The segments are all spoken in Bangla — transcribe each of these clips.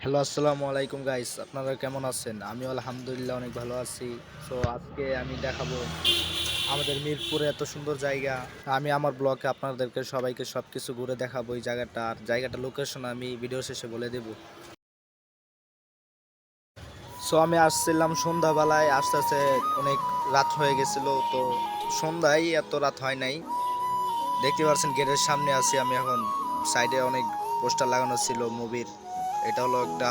হ্যালো, আসসালামু আলাইকুম গাইস। আপনারা কেমন আছেন? আমি আলহামদুলিল্লাহ অনেক ভালো আছি। সো আজকে আমি দেখাবো আমাদের মিরপুরে এত সুন্দর জায়গা। আমি আমার ব্লগে আপনাদেরকে সবাইকে সবকিছু ঘুরে দেখাবো এই জায়গাটা। আর জায়গাটার লোকেশন আমি ভিডিও শেষে বলে দেব। সো আমি আসছিলাম সন্ধ্যাবেলায়, আস্তে আস্তে অনেক রাত হয়ে গেছিল। তো সন্ধ্যায় এত রাত হয় নাই। দেখতে পাচ্ছেন গেটের সামনে আছি আমি এখন। সাইডে অনেক পোস্টার লাগানো ছিল মুভির। এটা হলো একটা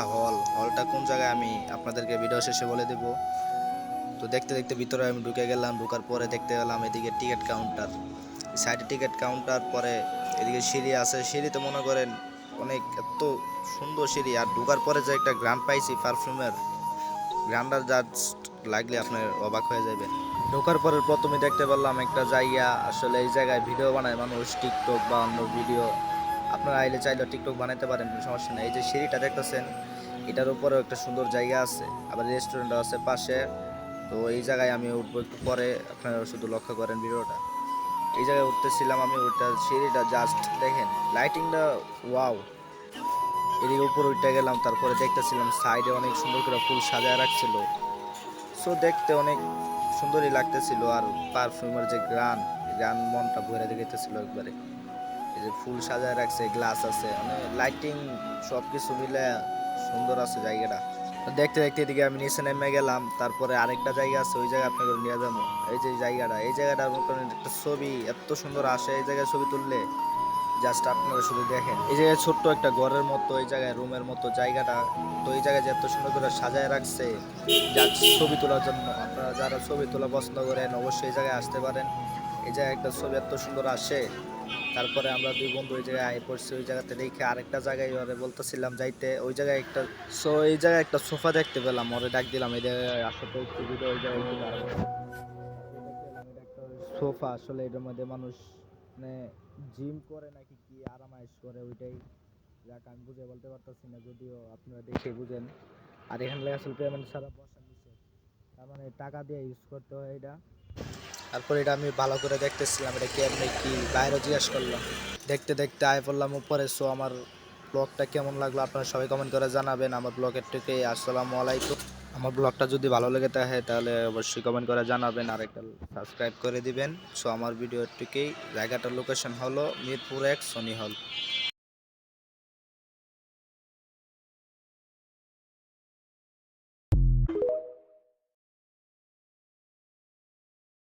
হলটা কোন জায়গায় আমি আপনাদেরকে ভিডিও শেষে বলে দেব। তো দেখতে দেখতে ভিতরে আমি ঢুকে গেলাম। ঢোকার পরে দেখতে গেলাম এদিকে টিকিট কাউন্টার, সাইডে টিকিট কাউন্টার, পরে এদিকে সিঁড়ি আছে। সিঁড়িতে মনে করেন অনেক এত সুন্দর সিঁড়ি। আর ঢোকার পরে যে একটা গ্রান্ড পাইছি পারফিউমের, গ্রান্ডটা জাস্ট লাগলে আপনার অবাক হয়ে যাবে। ঢোকার পরে প্রথমে দেখতে পারলাম একটা জায়গা। আসলে এই জায়গায় ভিডিও বানায় মানুষ, টিকটক বা অন্য ভিডিও। আপনারা আইলে চাইলে টিকটক বানাতে পারেন, কোনো সমস্যা নেই। এই যে সিঁড়িটা দেখতেছেন, এটার উপরেও একটা সুন্দর জায়গা আছে, আবার রেস্টুরেন্টও আছে পাশে। তো এই জায়গায় আমি উঠবো একটু পরে, আপনারা শুধু লক্ষ্য করেন ভিডিওটা। এই জায়গায় উঠতেছিলাম আমি, ওইটা সিঁড়িটা জাস্ট দেখেন, লাইটিংটা ওয়াও। এদিকে উপরে উঠে গেলাম, তারপরে দেখতেছিলাম সাইডে অনেক সুন্দর করে ফুল সাজায় রাখছিল। সো দেখতে অনেক সুন্দরই লাগতেছিল। আর পারফিউমের যে গ্রান, গ্রান মনটা ভরে দিতেছিল একবারে। এই যে ফুল সাজায় রাখছে, গ্লাস আছে, মানে লাইটিং সব কিছু মিলে সুন্দর আছে জায়গাটা। দেখতে দেখতে এদিকে আমি নিচে নেমে গেলাম। তারপরে আরেকটা জায়গা আছে, ওই জায়গায় আপনাকে নিয়ে যাবো। এই যে জায়গাটা, এই জায়গাটার মতন একটা ছবি এত সুন্দর আসে এই জায়গায় ছবি তুললে। জাস্ট আপনারা শুধু দেখেন, এই জায়গায় ছোট্ট একটা ঘরের মতো, এই জায়গায় রুমের মতো জায়গাটা। তো এই জায়গায় যে এত সুন্দর করে সাজায় রাখছে জাস্ট ছবি তোলার জন্য। আপনারা যারা ছবি তোলা পছন্দ করেন অবশ্যই এই জায়গায় আসতে পারেন। এই জায়গায় একটা ছবি এত সুন্দর আসে। তারপরে আমরা দুই বন্ধু ওই জায়গায় আয় পড়ছি। ওই জায়গাতে রেখে আরেকটা জায়গায় ওরে বলতেছিলাম যাইতে, ওই জায়গায় একটা। সো এই জায়গায় একটা সোফা দেখতে পেলাম, ওরে ডাক দিলাম এই জায়গায় আসতে, একটু ভিডিও ওই জায়গায় একটু দাঁড়াবো। তারপরে দেখতে পেলাম এটা একটা সোফা। আসলে এটার মধ্যে মানুষ মানে জিম করে নাকি কি আরামাইশ করে, ওইটাই যাক আমি বুঝে বলতে পারতেছি না, যদিও আপনারা দেখে বুঝেন। আর এখানে লেখা আসলে পেমেন্ট ছাড়া বসার নিচে, তার মানে টাকা দিয়ে ইউজ করতে হয় এটা। তারপর এটা আমি ভালো করে দেখতেছিলাম, এটা কেমনে কি বাইরে জিজ্ঞেস করলাম। দেখতে দেখতে আয় পড়লাম উপরে। সো আমার ব্লগটা কেমন লাগলো আপনারা সবাই কমেন্ট করে জানাবেন। আমার ব্লগের থেকে আসসালামু আলাইকুম। আমার ব্লগটা যদি ভালো লেগে থাকে তাহলে অবশ্যই কমেন্ট করে জানাবেন, আর একটা সাবস্ক্রাইব করে দিবেন। সো আমার ভিডিওটিকেই, জায়গাটার লোকেশন হলো মিরপুর 1 সনি হল।